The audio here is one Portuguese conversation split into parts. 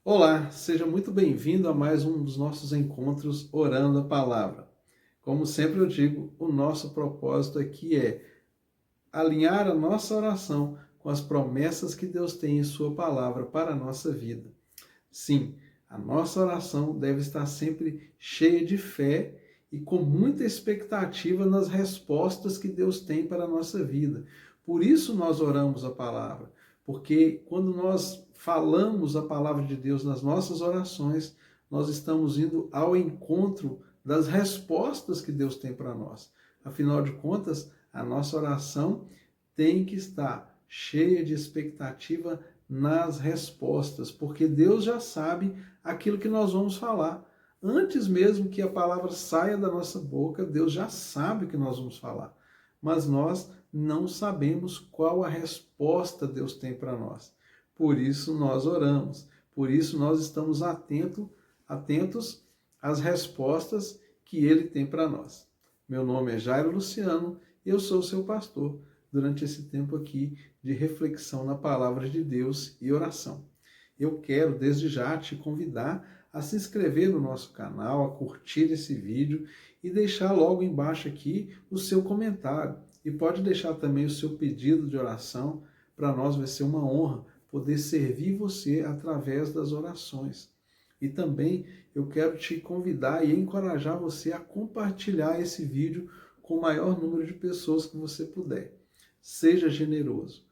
Olá, seja muito bem-vindo a mais um dos nossos encontros Orando a Palavra. Como sempre eu digo, o nosso propósito aqui é alinhar a nossa oração com as promessas que Deus tem em Sua palavra para a nossa vida. Sim, a nossa oração deve estar sempre cheia de fé e com muita expectativa nas respostas que Deus tem para a nossa vida. Por isso nós oramos a palavra, porque quando nós falamos a palavra de Deus nas nossas orações, nós estamos indo ao encontro das respostas que Deus tem para nós. Afinal de contas, a nossa oração tem que estar cheia de expectativa nas respostas, porque Deus já sabe aquilo que nós vamos falar. Antes mesmo que a palavra saia da nossa boca, Deus já sabe o que nós vamos falar. Mas nós não sabemos qual a resposta Deus tem para nós. Por isso nós oramos. Por isso nós estamos atentos às respostas que Ele tem para nós. Meu nome é Jairo Luciano e eu sou o seu pastor durante esse tempo aqui de reflexão na palavra de Deus e oração. Eu quero desde já te convidar a se inscrever no nosso canal, a curtir esse vídeo e deixar logo embaixo aqui o seu comentário. E pode deixar também o seu pedido de oração. Para nós vai ser uma honra poder servir você através das orações. E também eu quero te convidar e encorajar você a compartilhar esse vídeo com o maior número de pessoas que você puder. Seja generoso.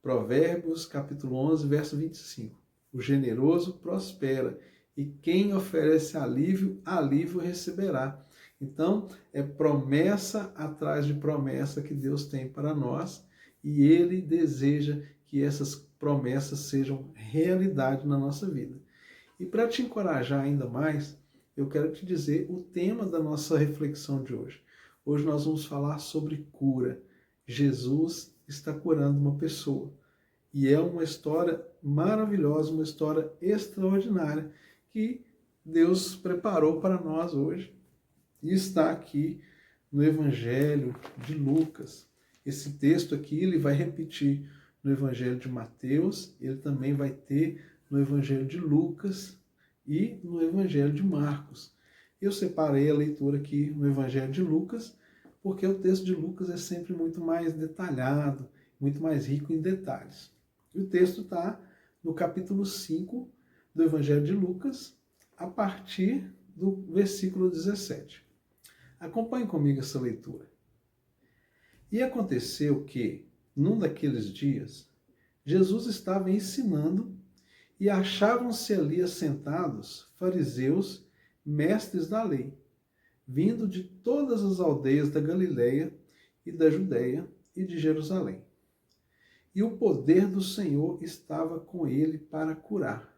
Provérbios capítulo 11, verso 25. O generoso prospera, e quem oferece alívio, alívio receberá. Então, é promessa atrás de promessa que Deus tem para nós, e Ele deseja que essas promessas sejam realidade na nossa vida. E para te encorajar ainda mais, eu quero te dizer o tema da nossa reflexão de hoje. Hoje nós vamos falar sobre cura. Jesus está curando uma pessoa. E é uma história maravilhosa, uma história extraordinária que Deus preparou para nós hoje. E está aqui no Evangelho de Lucas. Esse texto aqui ele vai repetir no Evangelho de Mateus, ele também vai ter no Evangelho de Lucas e no Evangelho de Marcos. Eu separei a leitura aqui no Evangelho de Lucas, porque o texto de Lucas é sempre muito mais detalhado, muito mais rico em detalhes. E o texto está no capítulo 5 do Evangelho de Lucas, a partir do versículo 17. Acompanhe comigo essa leitura. E aconteceu que, num daqueles dias, Jesus estava ensinando e achavam-se ali assentados fariseus, mestres da lei, vindo de todas as aldeias da Galileia e da Judéia e de Jerusalém. E o poder do Senhor estava com ele para curar.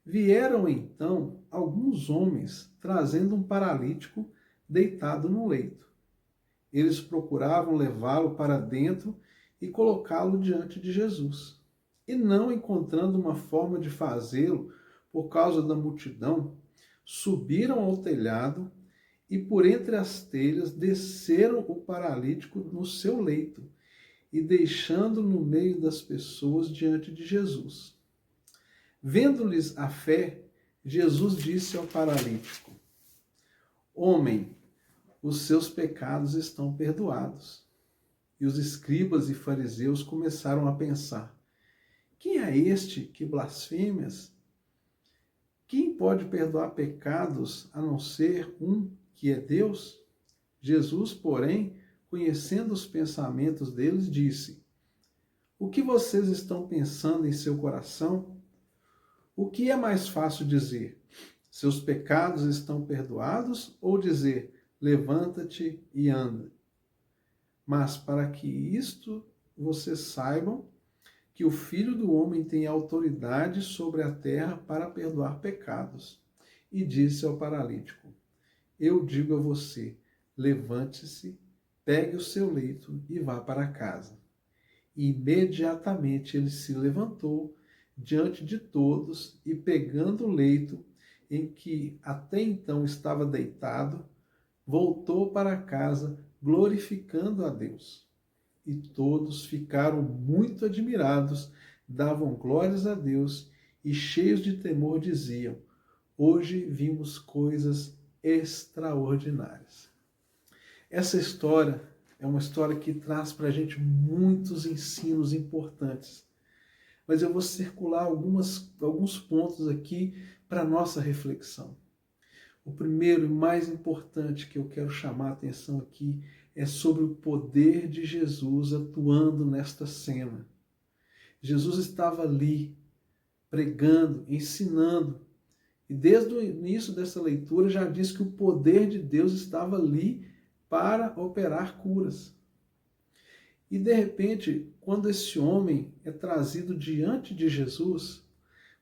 Vieram então alguns homens trazendo um paralítico deitado no leito. Eles procuravam levá-lo para dentro e colocá-lo diante de Jesus. E não encontrando uma forma de fazê-lo por causa da multidão, subiram ao telhado e por entre as telhas desceram o paralítico no seu leito e deixando no meio das pessoas diante de Jesus. Vendo-lhes a fé, Jesus disse ao paralítico: Homem, os seus pecados estão perdoados. E os escribas e fariseus começaram a pensar: quem é este que blasfêmias? Quem pode perdoar pecados a não ser um que é Deus? Jesus, porém, conhecendo os pensamentos deles, disse: O que vocês estão pensando em seu coração? O que é mais fácil dizer? Seus pecados estão perdoados? Ou dizer: levanta-te e anda? Mas para que isto vocês saibam que o Filho do Homem tem autoridade sobre a terra para perdoar pecados. E disse ao paralítico: Eu digo a você, levante-se, pegue o seu leito e vá para casa. E imediatamente ele se levantou diante de todos e, pegando o leito em que até então estava deitado, voltou para casa glorificando a Deus. E todos ficaram muito admirados, davam glórias a Deus e cheios de temor diziam: hoje vimos coisas extraordinárias. Essa história é uma história que traz para a gente muitos ensinos importantes. Mas eu vou circular alguns pontos aqui para a nossa reflexão. O primeiro e mais importante que eu quero chamar a atenção aqui é sobre o poder de Jesus atuando nesta cena. Jesus estava ali, pregando, ensinando, e desde o início dessa leitura já diz que o poder de Deus estava ali para operar curas. E de repente, quando esse homem é trazido diante de Jesus,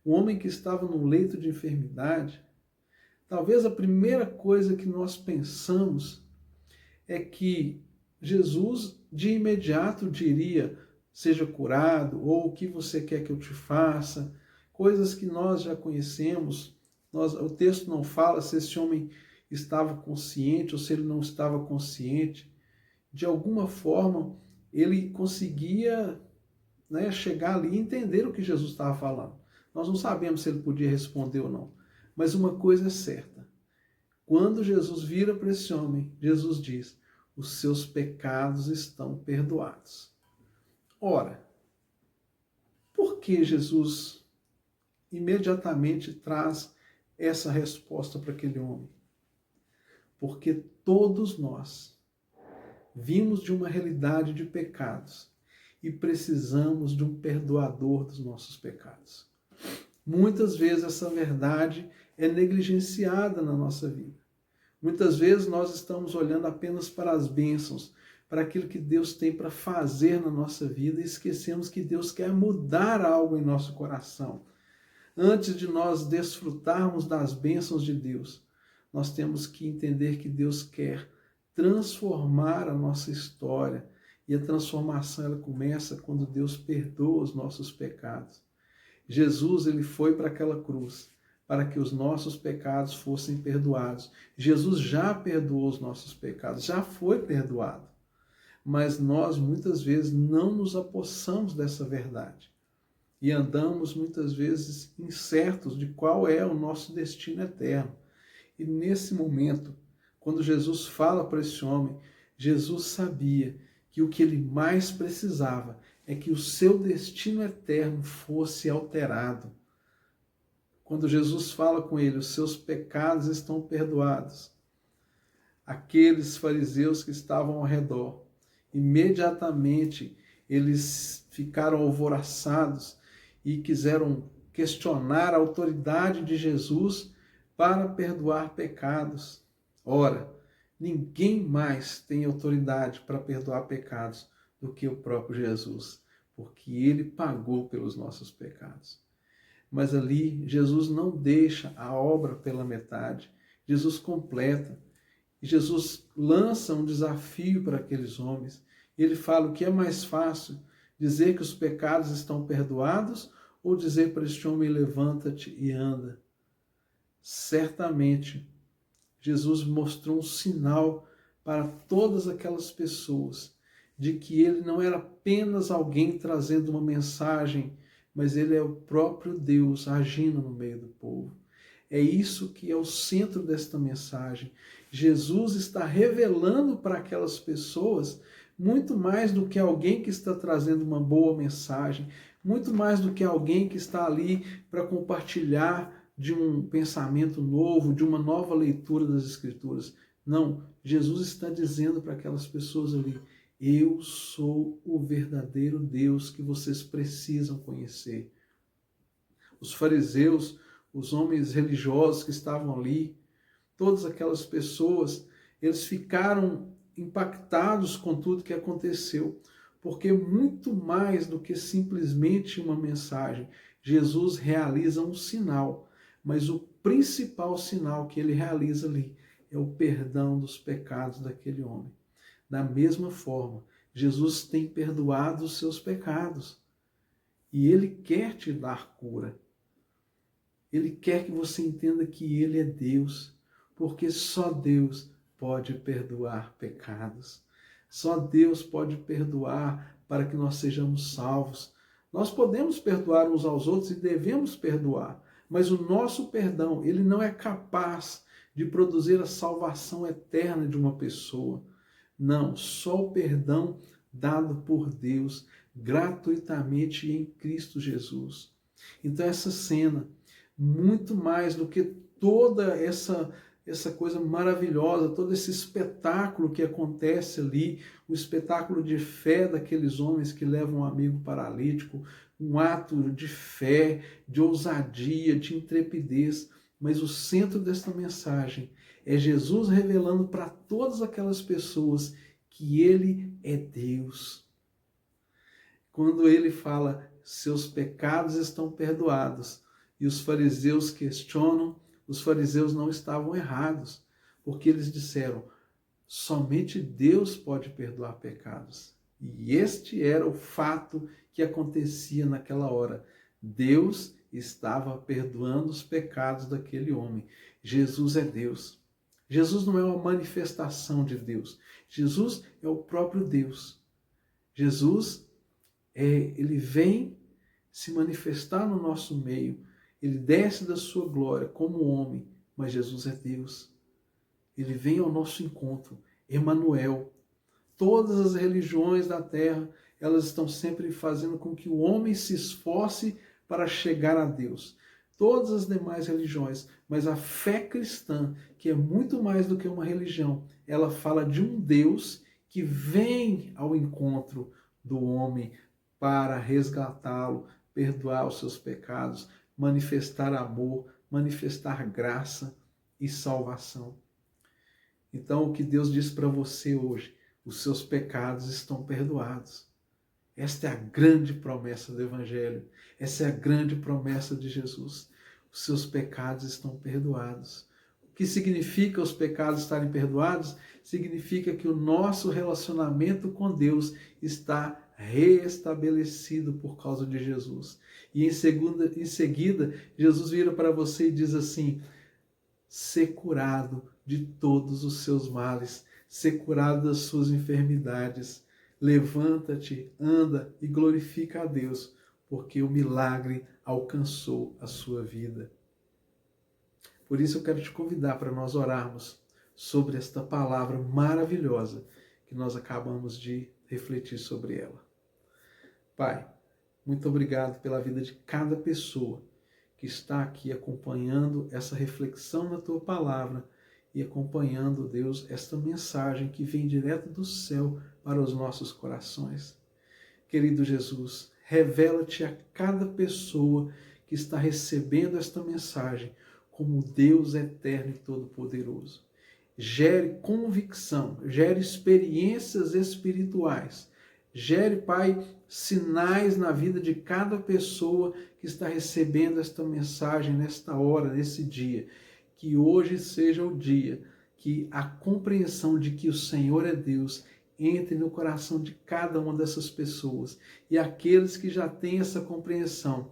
um homem que estava num leito de enfermidade, talvez a primeira coisa que nós pensamos é que Jesus de imediato diria: seja curado, ou o que você quer que eu te faça, coisas que nós já conhecemos. O texto não fala se esse homem estava consciente ou se ele não estava consciente. De alguma forma, ele conseguia, chegar ali e entender o que Jesus estava falando. Nós não sabemos se ele podia responder ou não. Mas uma coisa é certa. Quando Jesus vira para esse homem, Jesus diz: os seus pecados estão perdoados. Ora, por que Jesus imediatamente traz essa resposta para aquele homem? Porque todos nós vimos de uma realidade de pecados e precisamos de um perdoador dos nossos pecados. Muitas vezes essa verdade é negligenciada na nossa vida. Muitas vezes nós estamos olhando apenas para as bênçãos, para aquilo que Deus tem para fazer na nossa vida e esquecemos que Deus quer mudar algo em nosso coração. Antes de nós desfrutarmos das bênçãos de Deus, nós temos que entender que Deus quer transformar a nossa história. E a transformação ela começa quando Deus perdoa os nossos pecados. Jesus ele foi para aquela cruz para que os nossos pecados fossem perdoados. Jesus já perdoou os nossos pecados, já foi perdoado. Mas nós muitas vezes não nos apossamos dessa verdade. E andamos muitas vezes incertos de qual é o nosso destino eterno. E nesse momento, quando Jesus fala para esse homem, Jesus sabia que o que ele mais precisava é que o seu destino eterno fosse alterado. Quando Jesus fala com ele, os seus pecados estão perdoados. Aqueles fariseus que estavam ao redor, imediatamente eles ficaram alvoroçados e quiseram questionar a autoridade de Jesus para perdoar pecados. Ora, ninguém mais tem autoridade para perdoar pecados do que o próprio Jesus, porque ele pagou pelos nossos pecados. Mas ali Jesus não deixa a obra pela metade, Jesus completa. E Jesus lança um desafio para aqueles homens. Ele fala: o que é mais fácil, dizer que os pecados estão perdoados ou dizer para este homem: levanta-te e anda? Certamente, Jesus mostrou um sinal para todas aquelas pessoas de que ele não era apenas alguém trazendo uma mensagem, mas ele é o próprio Deus agindo no meio do povo. É isso que é o centro desta mensagem. Jesus está revelando para aquelas pessoas muito mais do que alguém que está trazendo uma boa mensagem, muito mais do que alguém que está ali para compartilhar de um pensamento novo, de uma nova leitura das Escrituras. Não, Jesus está dizendo para aquelas pessoas ali: eu sou o verdadeiro Deus que vocês precisam conhecer. Os fariseus, os homens religiosos que estavam ali, todas aquelas pessoas, eles ficaram impactados com tudo que aconteceu, porque muito mais do que simplesmente uma mensagem, Jesus realiza um sinal, mas o principal sinal que ele realiza ali é o perdão dos pecados daquele homem. Da mesma forma, Jesus tem perdoado os seus pecados e ele quer te dar cura. Ele quer que você entenda que ele é Deus, porque só Deus pode perdoar pecados. Só Deus pode perdoar para que nós sejamos salvos. Nós podemos perdoar uns aos outros e devemos perdoar, mas o nosso perdão, ele não é capaz de produzir a salvação eterna de uma pessoa. Não, só o perdão dado por Deus gratuitamente em Cristo Jesus. Então essa cena, muito mais do que toda essa coisa maravilhosa, todo esse espetáculo que acontece ali, o espetáculo de fé daqueles homens que levam um amigo paralítico, um ato de fé, de ousadia, de intrepidez, mas o centro desta mensagem é Jesus revelando para todas aquelas pessoas que Ele é Deus. Quando Ele fala, seus pecados estão perdoados, e os fariseus questionam, os fariseus não estavam errados, porque eles disseram, somente Deus pode perdoar pecados. E este era o fato que acontecia naquela hora. Deus estava perdoando os pecados daquele homem. Jesus é Deus. Jesus não é uma manifestação de Deus. Jesus é o próprio Deus. Jesus, ele vem se manifestar no nosso meio. Ele desce da sua glória como homem, mas Jesus é Deus. Ele vem ao nosso encontro. Emanuel. Todas as religiões da terra, elas estão sempre fazendo com que o homem se esforce para chegar a Deus. Todas as demais religiões, mas a fé cristã, que é muito mais do que uma religião, ela fala de um Deus que vem ao encontro do homem para resgatá-lo, perdoar os seus pecados, manifestar amor, manifestar graça e salvação. Então, o que Deus diz para você hoje, os seus pecados estão perdoados. Esta é a grande promessa do Evangelho. Essa é a grande promessa de Jesus. Os seus pecados estão perdoados. O que significa os pecados estarem perdoados? Significa que o nosso relacionamento com Deus está reestabelecido por causa de Jesus. E em seguida, Jesus vira para você e diz assim, ser curado de todos os seus males, ser curado das suas enfermidades. Levanta-te, anda e glorifica a Deus, porque o milagre alcançou a sua vida. Por isso eu quero te convidar para nós orarmos sobre esta palavra maravilhosa que nós acabamos de refletir sobre ela. Pai, muito obrigado pela vida de cada pessoa que está aqui acompanhando essa reflexão na Tua palavra e acompanhando, Deus, esta mensagem que vem direto do céu para os nossos corações. Querido Jesus, revela-te a cada pessoa que está recebendo esta mensagem como Deus eterno e todo-poderoso. Gere convicção, gere experiências espirituais, gere, Pai, sinais na vida de cada pessoa que está recebendo esta mensagem nesta hora, nesse dia. Que hoje seja o dia que a compreensão de que o Senhor é Deus entre no coração de cada uma dessas pessoas. E aqueles que já têm essa compreensão,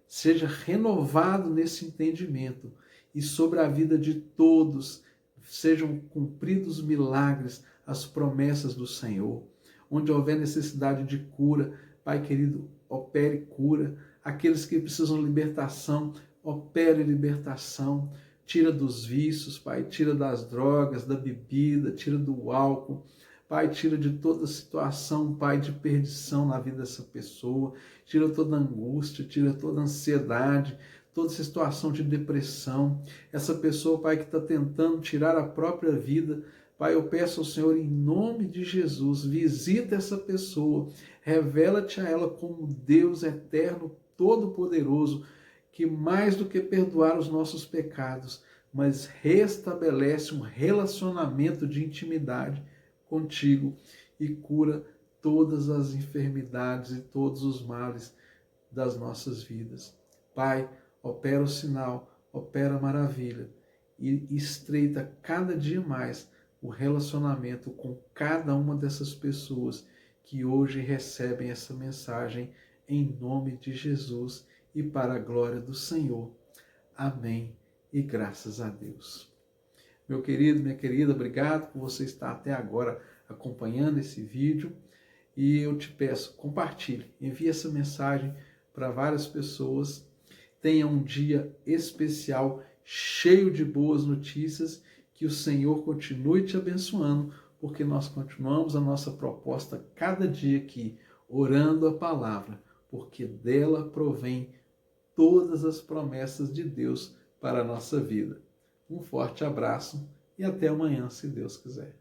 seja renovado nesse entendimento. E sobre a vida de todos, sejam cumpridos milagres, as promessas do Senhor. Onde houver necessidade de cura, Pai querido, opere cura. Aqueles que precisam de libertação, opere libertação. Tira dos vícios, Pai, tira das drogas, da bebida, tira do álcool. Pai, tira de toda situação, Pai, de perdição na vida dessa pessoa. Tira toda angústia, tira toda ansiedade, toda situação de depressão. Essa pessoa, Pai, que está tentando tirar a própria vida, Pai, eu peço ao Senhor, em nome de Jesus, visita essa pessoa, revela-te a ela como Deus eterno, todo-poderoso, que mais do que perdoar os nossos pecados, mas restabelece um relacionamento de intimidade contigo e cura todas as enfermidades e todos os males das nossas vidas. Pai, opera o sinal, opera a maravilha e estreita cada dia mais o relacionamento com cada uma dessas pessoas que hoje recebem essa mensagem em nome de Jesus e para a glória do Senhor. Amém e graças a Deus. Meu querido, minha querida, obrigado por você estar até agora acompanhando esse vídeo e eu te peço, compartilhe, envie essa mensagem para várias pessoas. Tenha um dia especial, cheio de boas notícias, que o Senhor continue te abençoando, porque nós continuamos a nossa proposta cada dia aqui, orando a palavra, porque dela provém todas as promessas de Deus para a nossa vida. Um forte abraço e até amanhã, se Deus quiser.